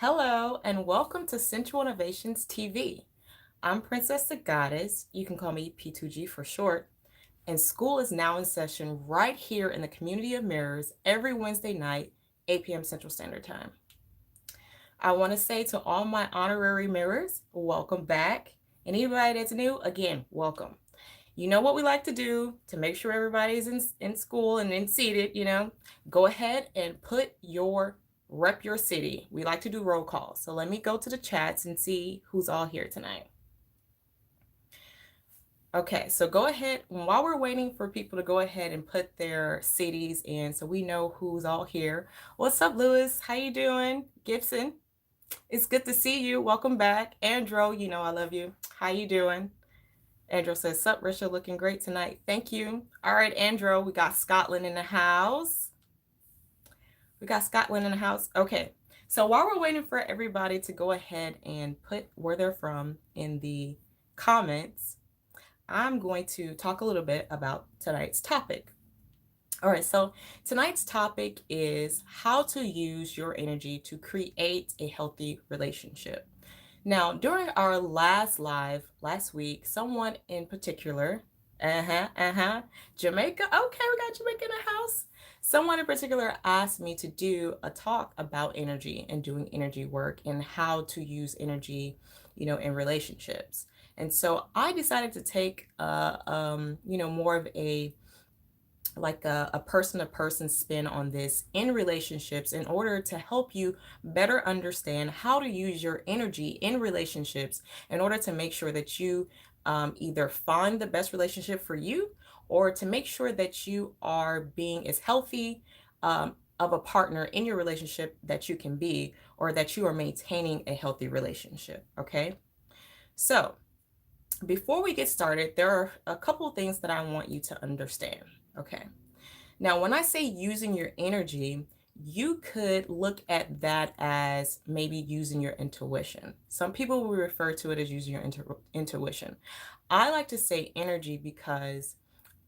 Hello, and welcome to Sensual Innovations TV. I'm Princess the Goddess. You can call me P2G for short. And school is now in session right here in the Community of Mirrors every Wednesday night, 8 p.m. Central Standard Time. I want to say to all my honorary mirrors, welcome back. And anybody that's new, again, welcome. You know what we like to do to make sure everybody's in school and in seated. Go ahead and rep your city. We like to do roll calls. So let me go to the chats and see who's all here tonight. Okay, so go ahead. While we're waiting for people to go ahead and put their cities in so we know who's all here. What's up, Lewis? How you doing? Gibson, it's good to see you. Welcome back. Andrew, you know I love you. How you doing? Andrew says, sup, Risha, looking great tonight. Thank you. All right, Andrew, we got Scotland in the house. Okay, so while we're waiting for everybody to go ahead and put where they're from in the comments, I'm going to talk a little bit about tonight's topic. All right, so tonight's topic is how to use your energy to create a healthy relationship. Now, during our last live last week, someone in particular, Jamaica, okay, we got Jamaica in the house. Someone in particular asked me to do a talk about energy and doing energy work and how to use energy, in relationships. And so I decided to take, more of a like a person-to-person spin on this in relationships in order to help you better understand how to use your energy in relationships in order to make sure that you either find the best relationship for you or to make sure that you are being as healthy of a partner in your relationship that you can be, or that you are maintaining a healthy relationship. Okay, so before we get started, there are a couple of things that I want you to understand. Okay. Now, when I say using your energy, you could look at that as maybe using your intuition. Some people will refer to it as using your intuition. I like to say energy because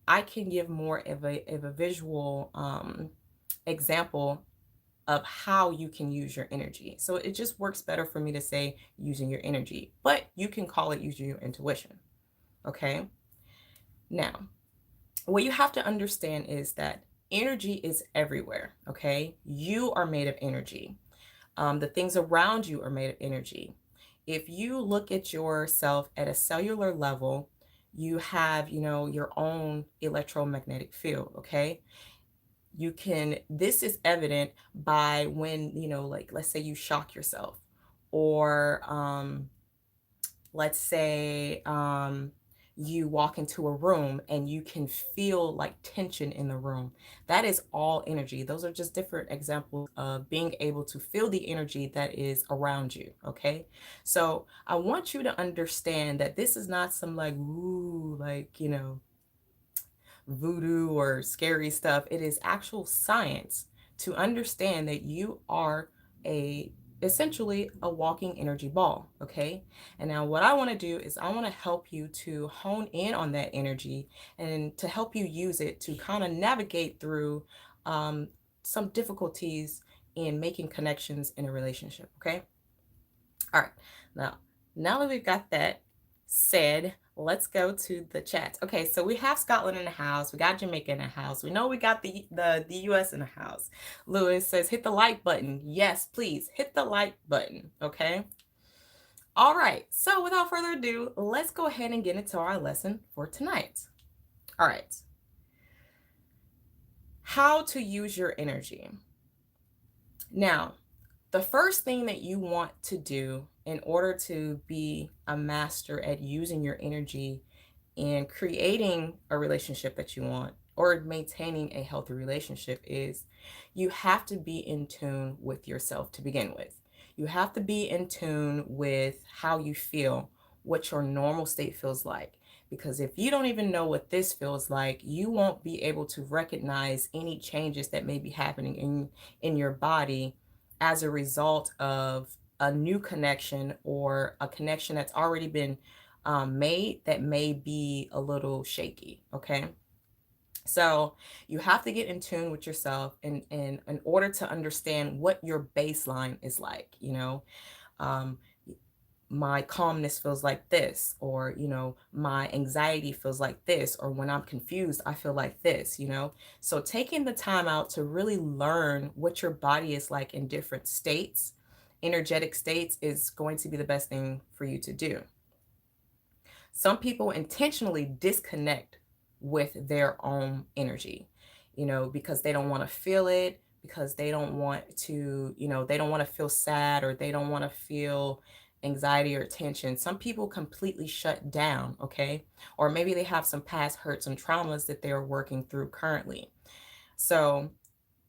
I can give more of a visual example of how you can use your energy. So it just works better for me to say using your energy, but you can call it using your intuition. Okay. Now, what you have to understand is that energy is everywhere. Okay. You are made of energy. The things around you are made of energy. If you look at yourself at a cellular level, you have, your own electromagnetic field. Okay. This is evident by when, like, let's say you shock yourself, or let's say you walk into a room and you can feel like tension in the room. That is all energy. Those are just different examples of being able to feel the energy that is around you. Okay. So I want you to understand that this is not some like, ooh, like, voodoo or scary stuff. It is actual science to understand that you are a essentially a walking energy ball. Okay. And now what I want to do is I want to help you to hone in on that energy and to help you use it to kind of navigate through um, some difficulties in making connections in a relationship. Okay. All right. Now that we've got that said, let's go to the chats. Okay, so we have Scotland in the house. We got Jamaica in the house. We know we got the US in the house. Lewis says, hit the like button. Yes, please hit the like button. Okay. All right. So without further ado, let's go ahead and get into our lesson for tonight. All right. How to use your energy. Now, the first thing that you want to do in order to be a master at using your energy and creating a relationship that you want, or maintaining a healthy relationship, is you have to be in tune with yourself to begin with. You have to be in tune with how you feel, what your normal state feels like. Because if you don't even know what this feels like, you won't be able to recognize any changes that may be happening in your body as a result of a new connection, or a connection that's already been made that may be a little shaky. Okay. So you have to get in tune with yourself in order to understand what your baseline is like, um, my calmness feels like this, or my anxiety feels like this, or when I'm confused I feel like this. So taking the time out to really learn what your body is like in different states, energetic states, is going to be the best thing for you to do. Some people intentionally disconnect with their own energy, because they don't want to feel it, because they don't want to, they don't want to feel sad, or they don't want to feel anxiety or tension. Some people completely shut down, okay? Or maybe they have some past hurts and traumas that they're working through currently. So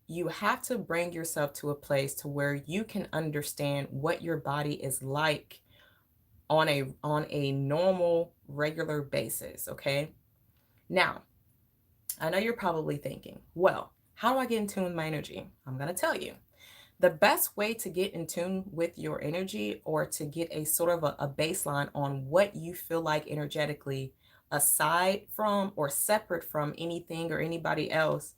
you have to bring yourself to a place to where you can understand what your body is like on a normal regular basis, okay? Now, I know you're probably thinking, well, how do I get in tune with my energy? I'm going to tell you. The best way to get in tune with your energy, or to get a sort of a baseline on what you feel like energetically, aside from or separate from anything or anybody else,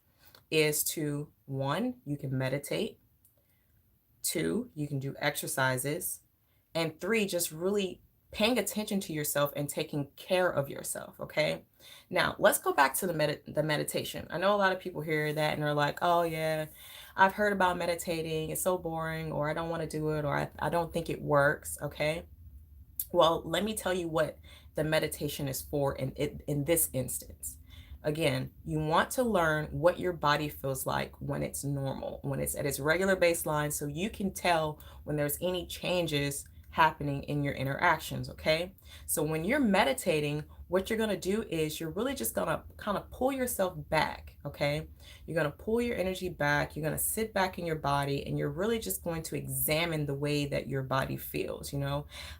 is to: one, you can meditate; two, you can do exercises; and three, just really paying attention to yourself and taking care of yourself. Okay. Now let's go back to the meditation. I know a lot of people hear that and are like, oh yeah, I've heard about meditating, it's so boring, or I don't want to do it, or I don't think it works. Okay. Well, let me tell you what the meditation is for in this instance. Again, you want to learn what your body feels like when it's normal, when it's at its regular baseline, so you can tell when there's any changes happening in your interactions, okay? So when you're meditating, what you're going to do is you're really just going to kind of pull yourself back, okay? You're going to pull your energy back, you're going to sit back in your body, and you're really just going to examine the way that your body feels.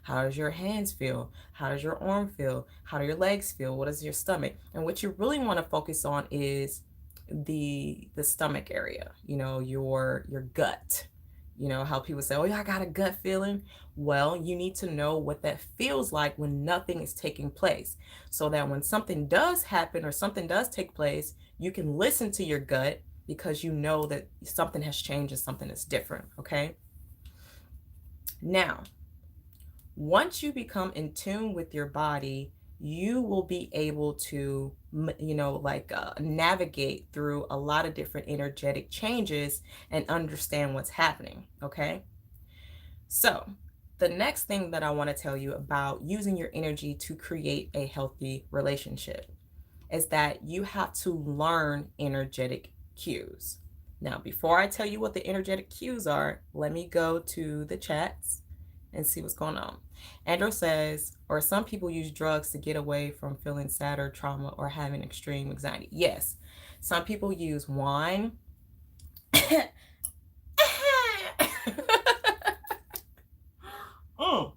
How does your hands feel? How does your arm feel? How do your legs feel? What is your stomach? And what you really want to focus on is the stomach area, your gut. How people say, oh yeah, I got a gut feeling. Well, you need to know what that feels like when nothing is taking place, so that when something does happen or something does take place, you can listen to your gut, because you know that something has changed and something is different. Okay. Now, once you become in tune with your body, you will be able to, navigate through a lot of different energetic changes and understand what's happening. Okay. So, the next thing that I want to tell you about using your energy to create a healthy relationship is that you have to learn energetic cues. Now, before I tell you what the energetic cues are, let me go to the chats and see what's going on. Andrew says, or some people use drugs to get away from feeling sad or trauma or having extreme anxiety. Yes, some people use wine. Mm.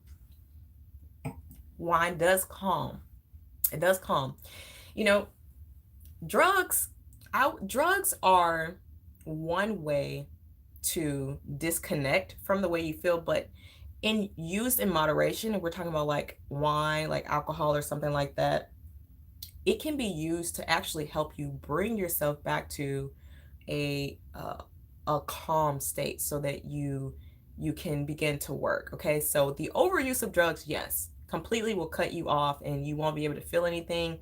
Wine does calm. It does calm. You know, drugs drugs are one way to disconnect from the way you feel, but in used in moderation, if we're talking about like wine, like alcohol or something like that, it can be used to actually help you bring yourself back to a calm state, so that you can begin to work. Okay, so the overuse of drugs, yes, completely will cut you off, and you won't be able to feel anything,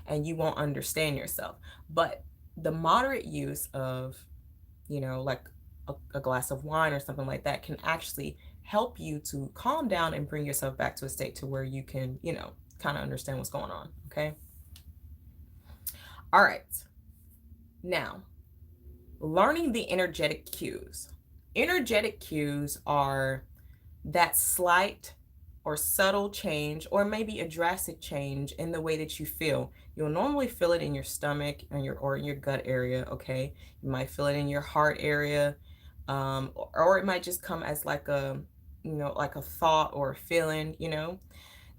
and you won't understand yourself. But the moderate use of, like a glass of wine or something like that, can actually help you to calm down and bring yourself back to a state to where you can, kind of understand what's going on. Okay. All right. Now, learning the energetic cues. Energetic cues are that slight or subtle change, or maybe a drastic change in the way that you feel. You'll normally feel it in your stomach and or in your gut area. Okay. You might feel it in your heart area. Or it might just come as like like a thought or a feeling.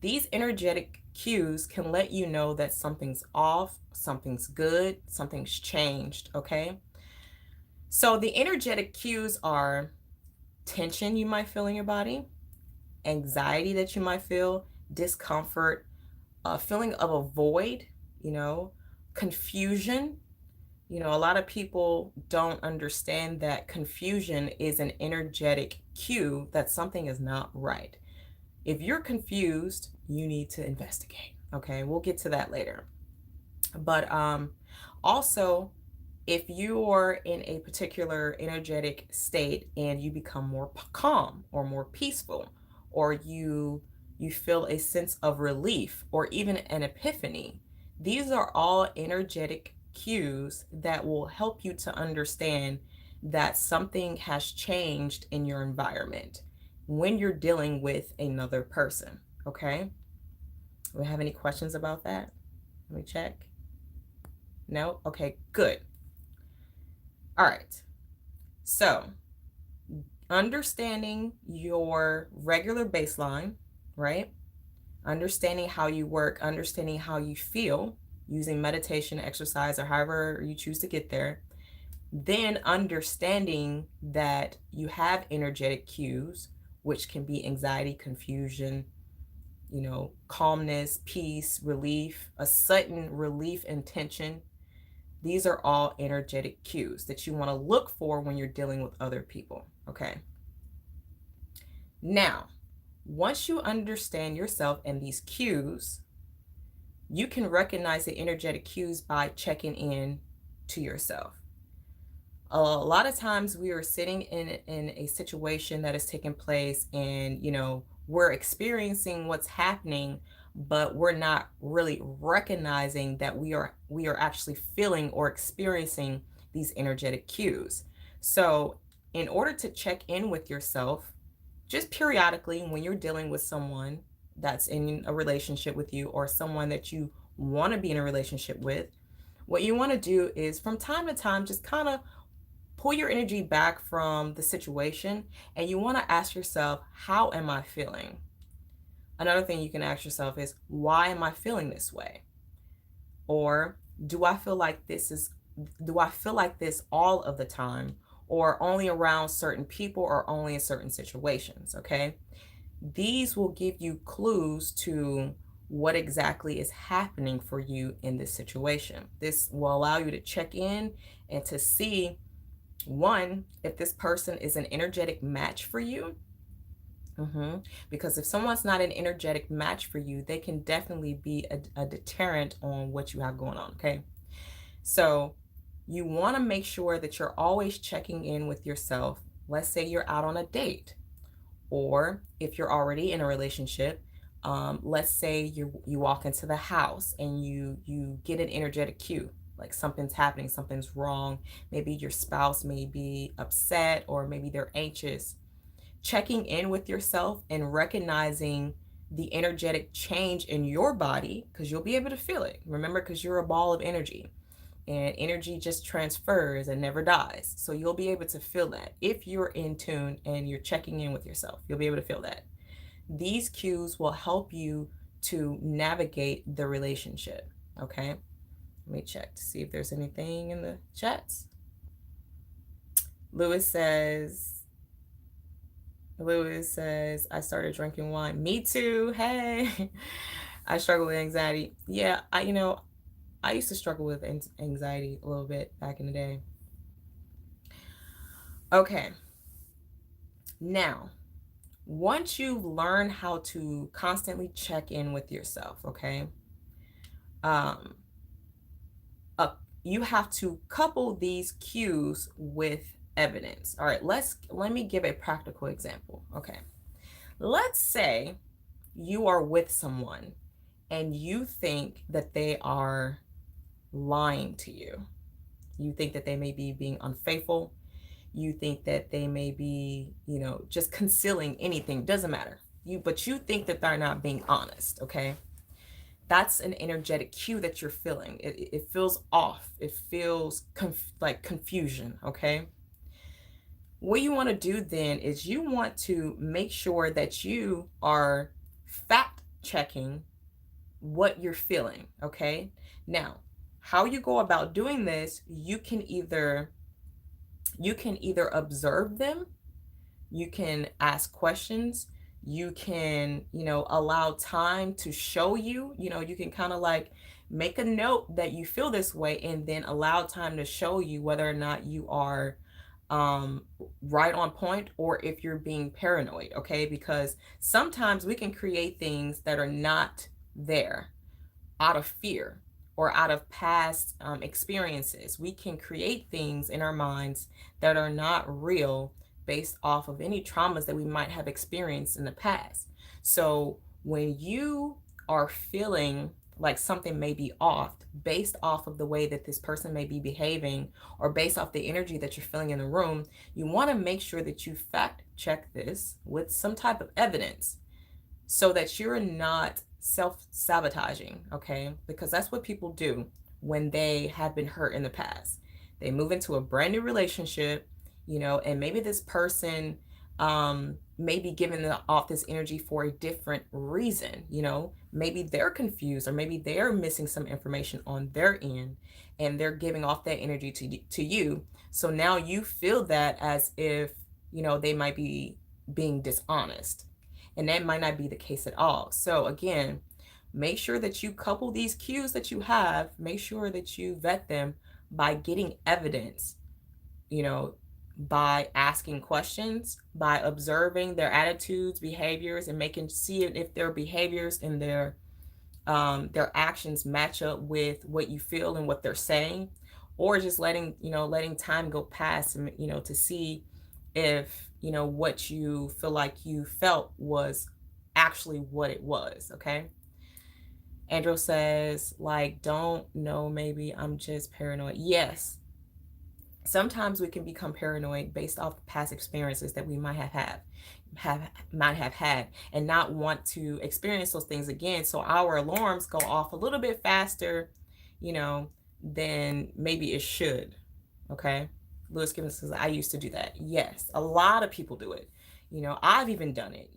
These energetic cues can let you know that something's off, something's good, something's changed. Okay. So the energetic cues are tension you might feel in your body, anxiety that you might feel, discomfort, a feeling of a void, you know, confusion, A lot of people don't understand that confusion is an energetic cue that something is not right. If you're confused, you need to investigate. Okay, we'll get to that later. But also, if you're in a particular energetic state and you become more calm or more peaceful, or you feel a sense of relief or even an epiphany, these are all energetic cues that will help you to understand that something has changed in your environment when you're dealing with another person. Okay, do we have any questions about that? Let me check. No? Okay, good. All right. So, understanding your regular baseline, right? Understanding how you work, understanding how you feel using meditation, exercise, or however you choose to get there. Then understanding that you have energetic cues, which can be anxiety, confusion, calmness, peace, relief, a sudden relief and tension. These are all energetic cues that you want to look for when you're dealing with other people. Okay. Now, once you understand yourself and these cues, you can recognize the energetic cues by checking in to yourself. A lot of times we are sitting in a situation that is taking place, and we're experiencing what's happening, but we're not really recognizing that we are actually feeling or experiencing these energetic cues. So in order to check in with yourself, just periodically, when you're dealing with someone that's in a relationship with you, or someone that you want to be in a relationship with, what you want to do is from time to time just kind of pull your energy back from the situation, and you want to ask yourself, how am I feeling? Another thing you can ask yourself is, why am I feeling this way? Or do I feel like this all of the time, or only around certain people, or only in certain situations? Okay. These will give you clues to what exactly is happening for you in this situation. This will allow you to check in and to see, one, if this person is an energetic match for you. Because if someone's not an energetic match for you, they can definitely be a deterrent on what you have going on. Okay. So you want to make sure that you're always checking in with yourself. Let's say you're out on a date, or if you're already in a relationship, let's say you walk into the house and you get an energetic cue, like something's happening, something's wrong. Maybe your spouse may be upset, or maybe they're anxious. Checking in with yourself and recognizing the energetic change in your body, because you'll be able to feel it. Remember, because you're a ball of energy, and energy just transfers and never dies. So you'll be able to feel that. If you're in tune and you're checking in with yourself, you'll be able to feel that. These cues will help you to navigate the relationship. Okay. Let me check to see if there's anything in the chats. Lewis says, I started drinking wine. Me too. Hey. I struggle with anxiety. Yeah, I used to struggle with anxiety a little bit back in the day. Okay. Now, once you've learned how to constantly check in with yourself, okay, you have to couple these cues with evidence. All right, let me give a practical example. Okay. Let's say you are with someone and you think that they are lying to you. You think that they may be being unfaithful. You think that they may be, just concealing anything. Doesn't matter. But you think that they're not being honest. Okay. That's an energetic cue that you're feeling. It feels off. It feels like confusion. Okay. What you want to do then is you want to make sure that you are fact checking what you're feeling. Okay. Now, how you go about doing this, you can either observe them, you can ask questions, You can, allow time to show you. You can kind of like make a note that you feel this way and then allow time to show you whether or not you are um right on point or if you're being paranoid, okay? Because sometimes we can create things that are not there out of fear or out of past experiences. We can create things in our minds that are not real based off of any traumas that we might have experienced in the past. So when you are feeling like something may be off based off of the way that this person may be behaving or based off the energy that you're feeling in the room, you want to make sure that you fact check this with some type of evidence so that you're not self sabotaging, okay? Because that's what people do when they have been hurt in the past. They move into a brand new relationship, and maybe this person may be giving off this energy for a different reason, maybe they're confused or maybe they're missing some information on their end and they're giving off that energy to you. So now you feel that as if, they might be being dishonest, and that might not be the case at all. So again, make sure that you couple these cues that you have, make sure that you vet them by getting evidence, you know, by asking questions, by observing their attitudes, behaviors, and making see if their behaviors and their actions match up with what you feel and what they're saying, or just letting time go past and to see if what you feel like you felt was actually what it was. Okay. Andrew says, like, don't know, maybe I'm just paranoid. Yes, sometimes we can become paranoid based off past experiences that we might have had and not want to experience those things again. So our alarms go off a little bit faster, you know, than maybe it should. Okay. Lewis Gibbons says, I used to do that. Yes, a lot of people do it. I've even done it,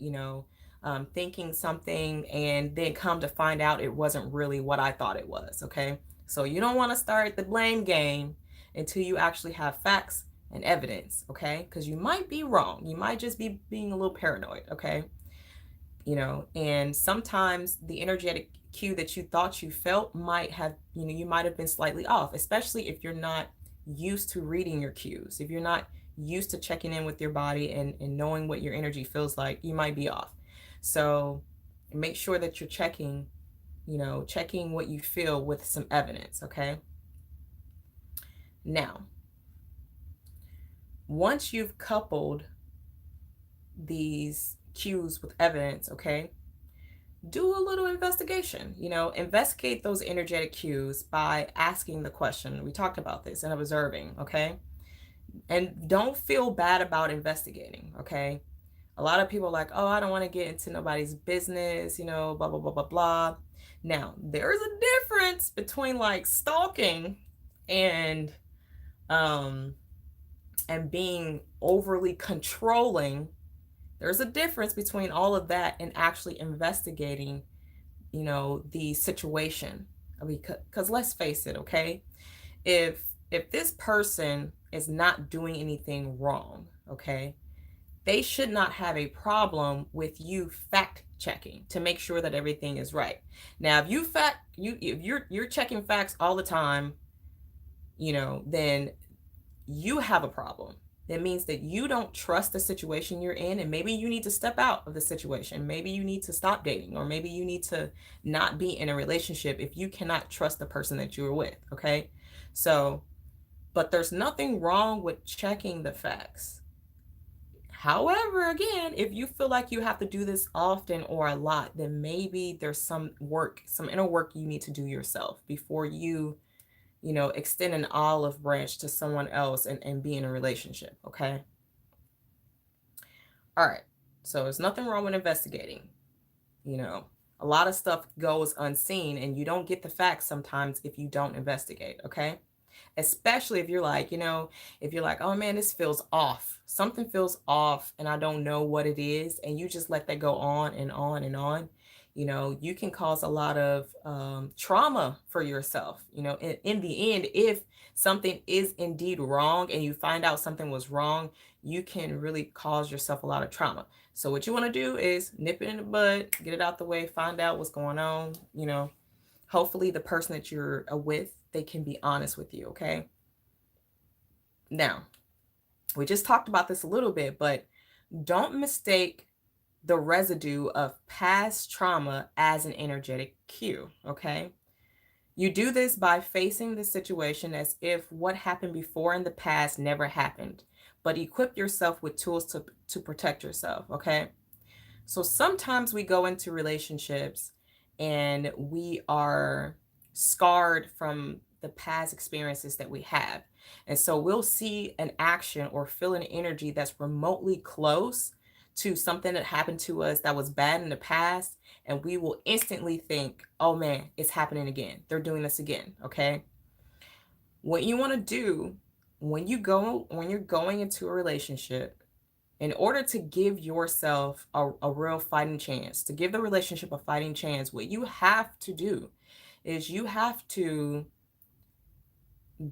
thinking something and then come to find out it wasn't really what I thought it was. Okay. So you don't want to start the blame game until you actually have facts and evidence. Okay. Because you might be wrong. You might just be being a little paranoid. Okay. And sometimes the energetic cue that you thought you felt might have, you might have been slightly off, especially if you're not used to reading your cues. If you're not used to checking in with your body and knowing what your energy feels like, you might be off. So make sure that you're checking what you feel with some evidence. Okay. Now, once you've coupled these cues with evidence, okay, do a little investigation. Investigate those energetic cues by asking the question. We talked about this and observing. Okay. And don't feel bad about investigating. Okay. A lot of people are like, oh, I don't want to get into nobody's business, blah, blah, blah, blah, blah. Now, there's a difference between like stalking and being overly controlling. There's a difference between all of that and actually investigating, the situation. Because let's face it, okay? If this person is not doing anything wrong, okay, they should not have a problem with you fact checking to make sure that everything is right. Now, if you're checking facts all the time, then you have a problem. That means that you don't trust the situation you're in, and maybe you need to step out of the situation. Maybe you need to stop dating, or maybe you need to not be in a relationship if you cannot trust the person that you're with. Okay. So, but there's nothing wrong with checking the facts. However, again, if you feel like you have to do this often or a lot, then maybe there's some inner work you need to do yourself before you extend an olive branch to someone else and be in a relationship. Okay. All right. So there's nothing wrong with investigating. A lot of stuff goes unseen and you don't get the facts sometimes if you don't investigate. Okay. Especially if you're like, oh man, this feels off. Something feels off and I don't know what it is. And you just let that go on and on and on. You can cause a lot of trauma for yourself. In the end, if something is indeed wrong and you find out something was wrong, you can really cause yourself a lot of trauma. So what you want to do is nip it in the bud, get it out the way, find out what's going on. Hopefully the person that you're with, they can be honest with you. Okay. Now, we just talked about this a little bit, but don't mistake the residue of past trauma as an energetic cue. Okay. You do this by facing the situation as if what happened before in the past never happened, but equip yourself with tools to protect yourself. Okay. So sometimes we go into relationships and we are scarred from the past experiences that we have. And so we'll see an action or feel an energy that's remotely close to something that happened to us that was bad in the past. And we will instantly think, oh man, it's happening again. They're doing this again. Okay. What you want to do when you're going into a relationship, in order to give yourself a real fighting chance, to give the relationship a fighting chance, what you have to do is you have to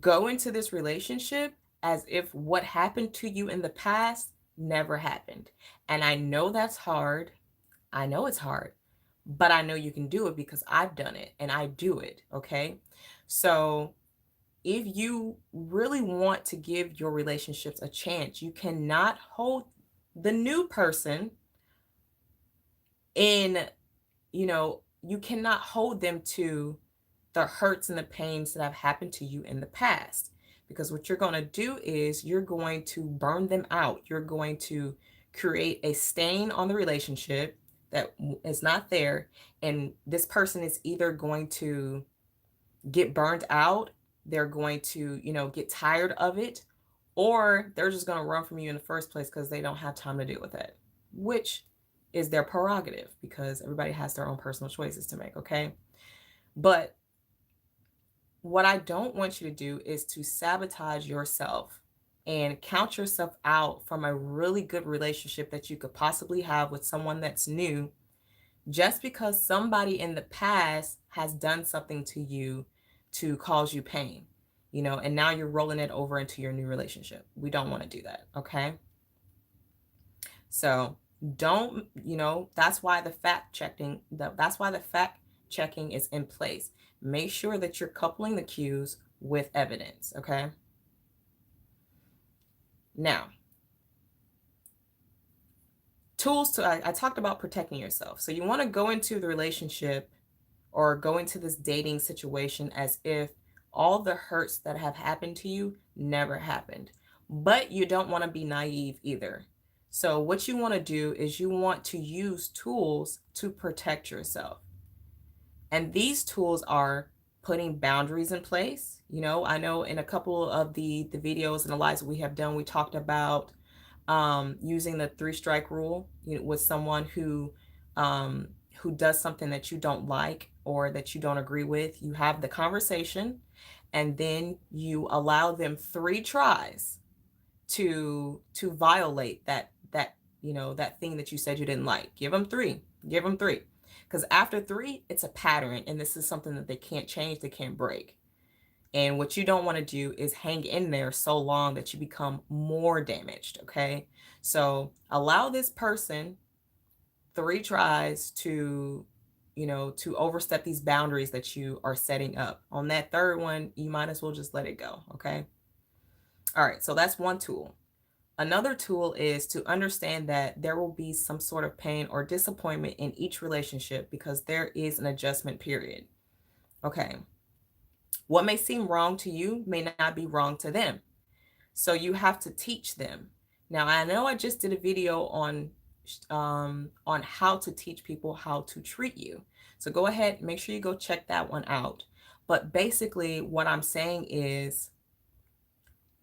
go into this relationship as if what happened to you in the past never happened. And I know that's hard. I know it's hard, but I know you can do it because I've done it and I do it. Okay. So if you really want to give your relationships a chance, you cannot hold the new person in, you cannot hold them to the hurts and the pains that have happened to you in the past. Because what you're going to do is you're going to burn them out. You're going to create a stain on the relationship that is not there. And this person is either going to get burned out, they're going to, get tired of it, or they're just going to run from you in the first place because they don't have time to deal with it, which is their prerogative because everybody has their own personal choices to make. Okay. But what I don't want you to do is to sabotage yourself and count yourself out from a really good relationship that you could possibly have with someone that's new just because somebody in the past has done something to you to cause you pain, and now you're rolling it over into your new relationship. We don't want to do that. Okay. So don't, that's why that's why the fact checking is in place. Make sure that you're coupling the cues with evidence. Okay. Now, tools I talked about protecting yourself. So you want to go into the relationship or go into this dating situation as if all the hurts that have happened to you never happened. But you don't want to be naive either. So what you want to do is you want to use tools to protect yourself. And these tools are putting boundaries in place. I know in a couple of the videos and the lives we have done, we talked about using the 3-strike rule, with someone who does something that you don't like or that you don't agree with. You have the conversation and then you allow them 3 tries to violate that thing that you said you didn't like. Give them 3. Because after 3, it's a pattern, and this is something that they can't change, they can't break. And what you don't want to do is hang in there so long that you become more damaged. Okay. So allow this person 3 tries to overstep these boundaries that you are setting up. On that 3rd one, you might as well just let it go. Okay. All right. So that's one tool. Another tool is to understand that there will be some sort of pain or disappointment in each relationship because there is an adjustment period. Okay. What may seem wrong to you may not be wrong to them. So you have to teach them. Now, I know I just did a video on how to teach people how to treat you. So go ahead, make sure you go check that one out. But basically what I'm saying is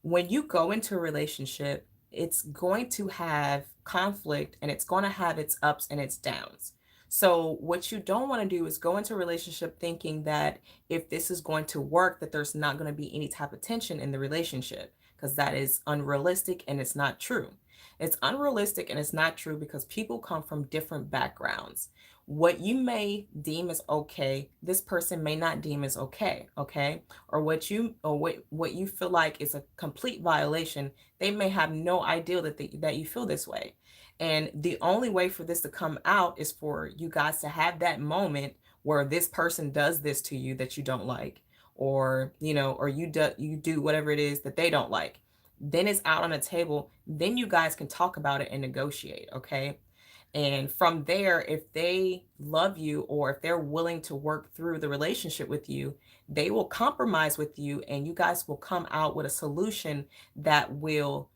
when you go into a relationship, it's going to have conflict and it's going to have its ups and its downs. So what you don't want to do is go into a relationship thinking that if this is going to work, that there's not going to be any type of tension in the relationship, because that is unrealistic and it's not true. It's unrealistic and it's not true because people come from different backgrounds. What you may deem as okay, this person may not deem as okay, okay? Or what you feel like is a complete violation, they may have no idea that you feel this way. And the only way for this to come out is for you guys to have that moment where this person does this to you that you don't like, or or you do whatever it is that they don't like. Then it's out on the table, then you guys can talk about it and negotiate, okay? And from there, if they love you or if they're willing to work through the relationship with you, they will compromise with you and you guys will come out with a solution that will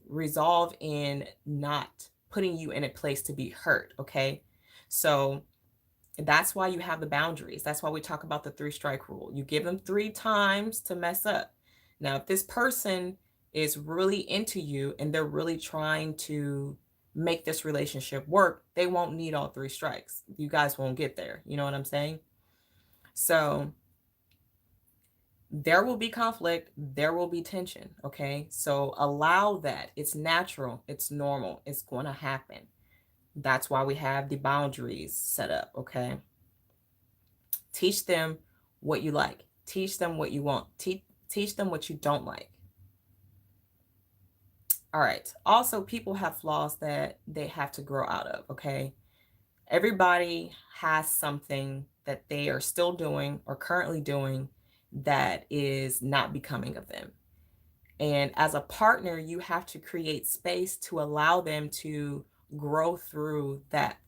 resolve in not putting you in a place to be hurt, okay? So that's why you have the boundaries. That's why we talk about the three strike rule. You give them 3 times to mess up. Now, if this person is really into you and they're really trying to make this relationship work, they won't need all 3 strikes. You guys won't get there. You know what I'm saying? So there will be conflict, there will be tension. Okay. So allow that. It's natural, it's normal, it's going to happen. That's why we have the boundaries set up. Okay. Teach them what you like. Teach them what you want. Teach them what you don't like. All right. Also, people have flaws that they have to grow out of. Okay. Everybody has something that they are still doing or currently doing that is not becoming of them. And as a partner, you have to create space to allow them to grow through that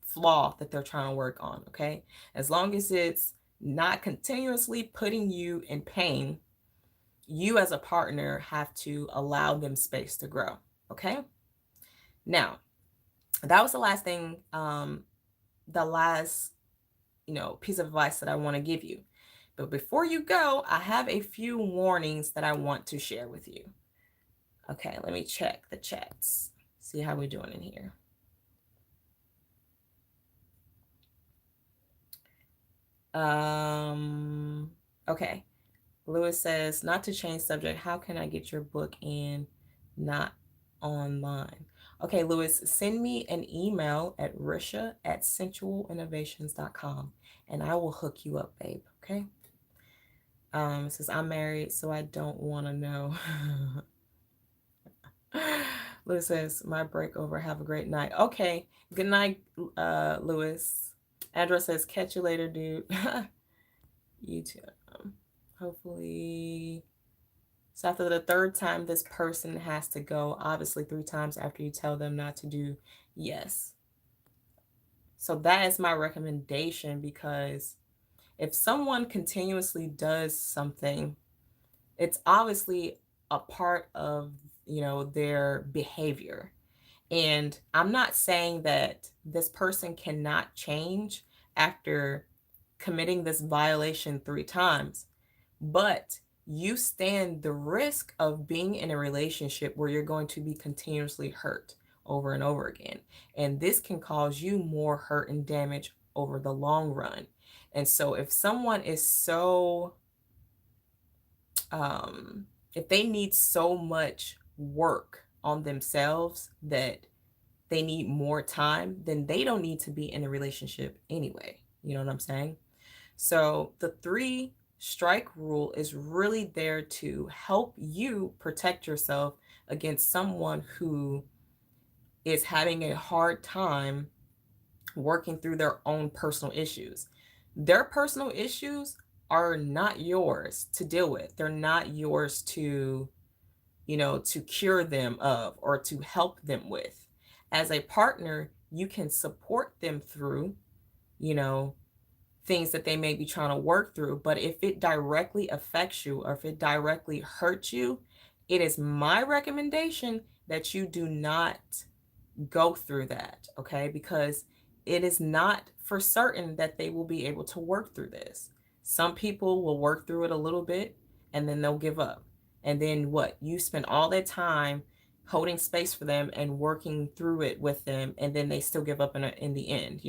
flaw that they're trying to work on. Okay. As long as it's not continuously putting you in pain, you as a partner have to allow them space to grow. Okay. Now, that was the last thing, the last, piece of advice that I want to give you. But before you go, I have a few warnings that I want to share with you. Okay, let me check the chats, see how we're doing in here. Okay. Lewis says, not to change subject, how can I get your book and not online? Okay, Lewis, send me an email at risha@sensualinnovations.com and I will hook you up, babe. Okay. It says, I'm married, so I don't want to know. Lewis says, my break over. Have a great night. Okay. Good night, Lewis. Andrew says, catch you later, dude. You too. Hopefully. So after the 3rd time, this person has to go, obviously 3 times after you tell them not to do yes. So that is my recommendation, because if someone continuously does something, it's obviously a part of, their behavior. And I'm not saying that this person cannot change after committing this violation 3 times, but you stand the risk of being in a relationship where you're going to be continuously hurt over and over again. And this can cause you more hurt and damage over the long run. And so if someone is so, if they need so much work on themselves that they need more time, then they don't need to be in a relationship anyway. You know what I'm saying? So the 3 strike rule is really there to help you protect yourself against someone who is having a hard time working through their own personal issues. Their personal issues are not yours to deal with. They're not yours to, to cure them of or to help them with. As a partner, you can support them through, things that they may be trying to work through. But if it directly affects you or if it directly hurts you, it is my recommendation that you do not go through that, okay? Because it is not for certain that they will be able to work through this. Some people will work through it a little bit and then they'll give up. And then what? You spend all that time holding space for them and working through it with them, and then they still give up in the end,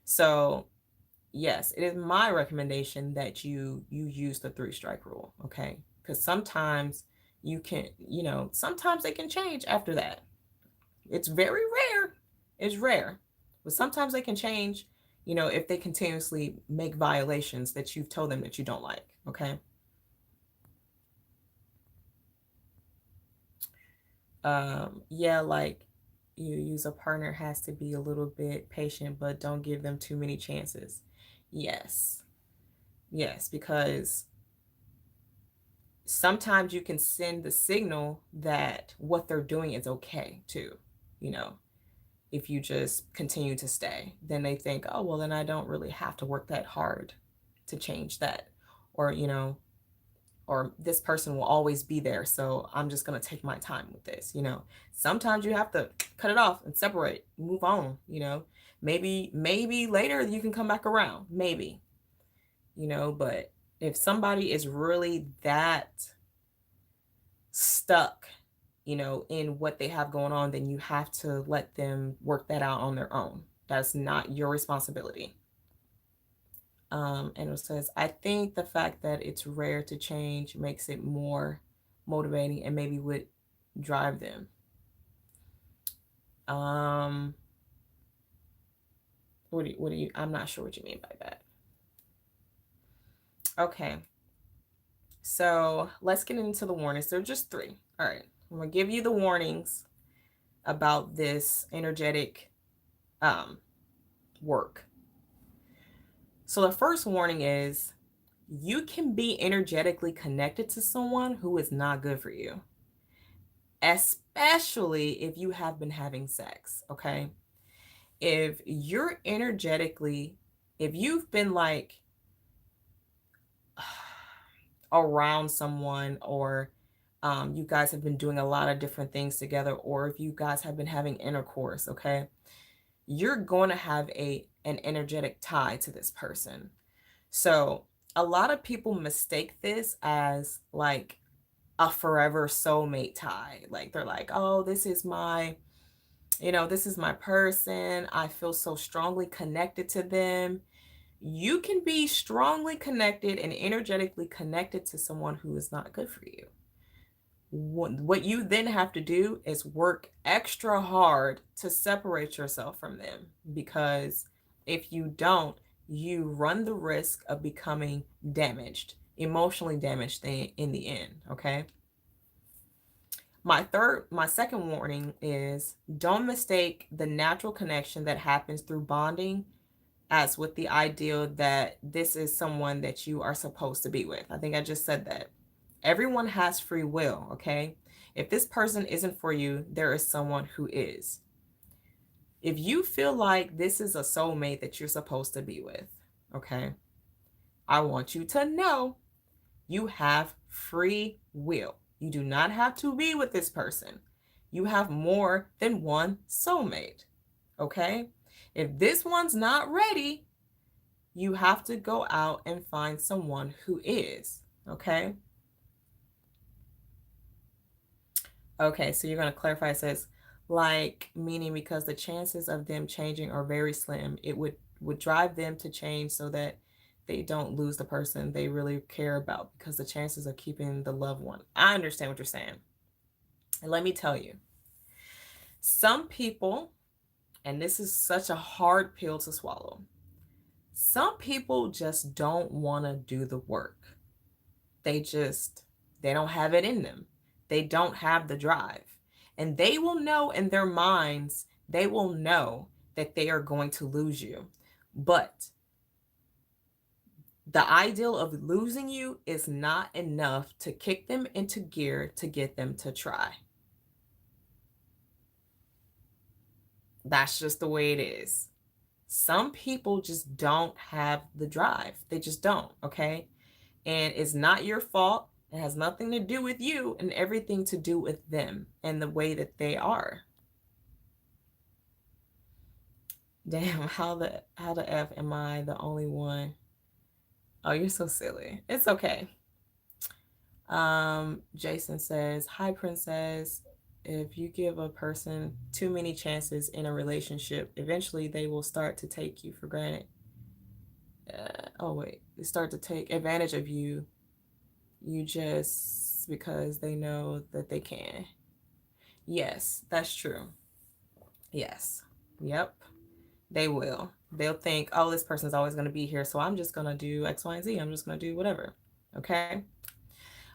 So yes, it is my recommendation that you use the 3 strike rule, okay? Because sometimes You can, sometimes they can change after that. It's very rare. It's rare. But sometimes they can change, if they continuously make violations that you've told them that you don't like. Okay. Yeah, like you use a partner has to be a little bit patient, but don't give them too many chances. Yes. Yes, because sometimes you can send the signal that what they're doing is okay too. You know, if you just continue to stay, then they think, oh, well, then I don't really have to work that hard to change that. Or, or this person will always be there. So I'm just going to take my time with this. Sometimes you have to cut it off and separate, move on, maybe later you can come back around, maybe, but if somebody is really that stuck, in what they have going on, then you have to let them work that out on their own. That's not your responsibility. And it says, I think the fact that it's rare to change makes it more motivating and maybe would drive them. What do you, I'm not sure what you mean by that. Okay. So let's get into the warnings. There are just 3. All right. I'm going to give you the warnings about this energetic work. So the first warning is you can be energetically connected to someone who is not good for you, especially if you have been having sex. Okay. If you're energetically, if you've been like around someone, or you guys have been doing a lot of different things together, or if you guys have been having intercourse, okay, you're going to have an energetic tie to this person. So a lot of people mistake this as like a forever soulmate tie. Like they're like, oh, this is my person. I feel so strongly connected to them. You can be strongly connected and energetically connected to someone who is not good for you. What you then have to do is work extra hard to separate yourself from them, because if you don't, you run the risk of becoming damaged, emotionally damaged in the end. Okay. My second warning is don't mistake the natural connection that happens through bonding as with the ideal that this is someone that you are supposed to be with. I think I just said that. Everyone has free will, okay? If this person isn't for you, there is someone who is. If you feel like this is a soulmate that you're supposed to be with, okay, I want you to know you have free will. You do not have to be with this person. You have more than one soulmate, okay? If this one's not ready, you have to go out and find someone who is, okay? Okay, so you're going to clarify. It says, like, meaning because the chances of them changing are very slim. It would drive them to change so that they don't lose the person they really care about, because the chances of keeping the loved one. I understand what you're saying. And let me tell you, some people, and this is such a hard pill to swallow, some people just don't want to do the work. They don't have it in them. They don't have the drive. And they will know in their minds, they will know that they are going to lose you. But the ideal of losing you is not enough to kick them into gear to get them to try. That's just the way it is. Some people just don't have the drive. They just don't, okay? And it's not your fault. It has nothing to do with you and everything to do with them and the way that they are. Damn, how the F am I the only one? Oh, you're so silly. It's okay. Jason says, hi, Princess. If you give a person too many chances in a relationship, eventually they will start to take you for granted. They start to take advantage of you. You just because they know that they can. Yes, that's true. Yes. Yep. They will. They'll think, oh, this person's always going to be here, so I'm just going to do X, Y, and Z. I'm just going to do whatever. Okay.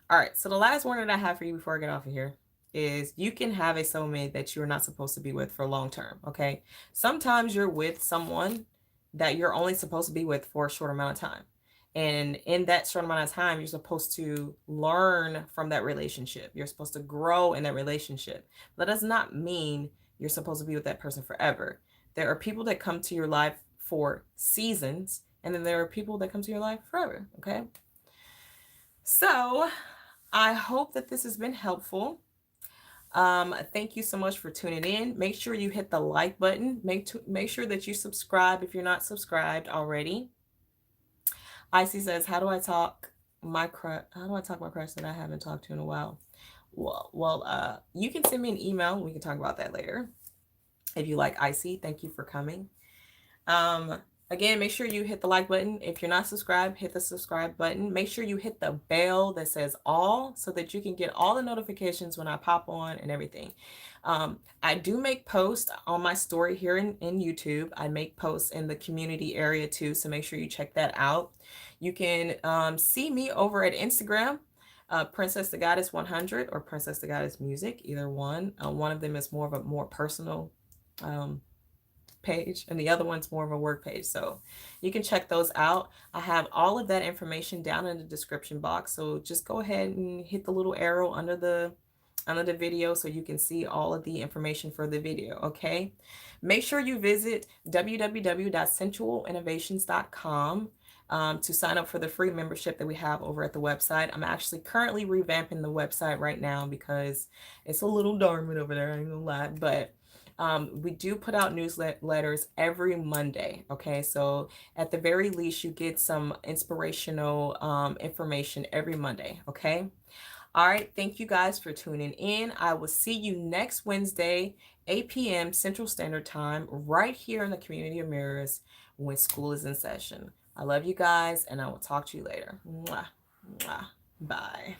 All right. So the last one that I have for you before I get off of here is you can have a soulmate that you're not supposed to be with for long term. Okay. Sometimes you're with someone that you're only supposed to be with for a short amount of time. And in that short amount of time, you're supposed to learn from that relationship. You're supposed to grow in that relationship. That does not mean you're supposed to be with that person forever. There are people that come to your life for seasons, and then there are people that come to your life forever. Okay. So I hope that this has been helpful. Thank you so much for tuning in. Make sure you hit the like button. Make sure that you subscribe if you're not subscribed already. Icy says, how do I talk my crush that I haven't talked to in a while? Well, you can send me an email. We can talk about that later. If you like Icy, thank you for coming. Again, make sure you hit the like button. If you're not subscribed, hit the subscribe button. Make sure you hit the bell that says all so that you can get all the notifications when I pop on and everything. I do make posts on my story here in YouTube. I make posts in the community area too, so make sure you check that out. You can see me over at Instagram, Princess the Goddess 100 or Princess the Goddess Music, either one. One of them is more of a more personal page, and the other one's more of a work page, so you can check those out. I have all of that information down in the description box, so just go ahead and hit the little arrow under the video so you can see all of the information for the video. Okay, make sure you visit www.sensualinnovations.com to sign up for the free membership that we have over at the website. I'm actually currently revamping the website right now because it's a little dormant over there, I ain't gonna lie, but we do put out newsletters every Monday. Okay, so at the very least, you get some inspirational information every Monday. Okay. All right. Thank you guys for tuning in. I will see you next Wednesday, 8 p.m. Central Standard Time, right here in the Community of Mirrors when school is in session. I love you guys, and I will talk to you later. Mwah, mwah. Bye.